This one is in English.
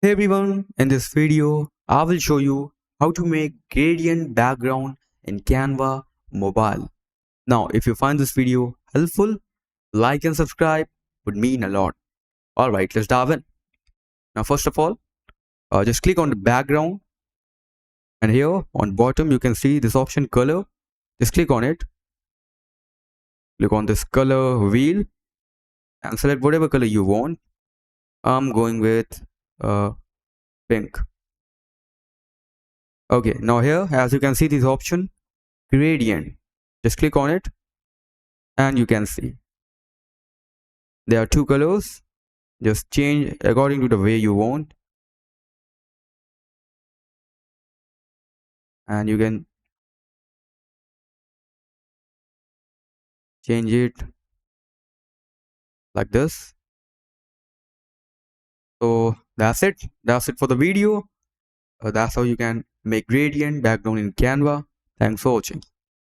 Hey everyone, in this video, I will show you how to make gradient background in Canva mobile. Now, if you find this video helpful, like and subscribe would mean a lot. Alright, let's dive in. Now, first of all, just click on the background, and here on bottom you can see this option color. Just click on it. Click on this color wheel and select whatever color you want. I'm going with pink. Okay, now here as you can see this option gradient, just click on it and you can see there are two colors. Just change according to the way you want, and you can change it like this. So that's it for the video. That's how you can make gradient background in Canva. Thanks for watching.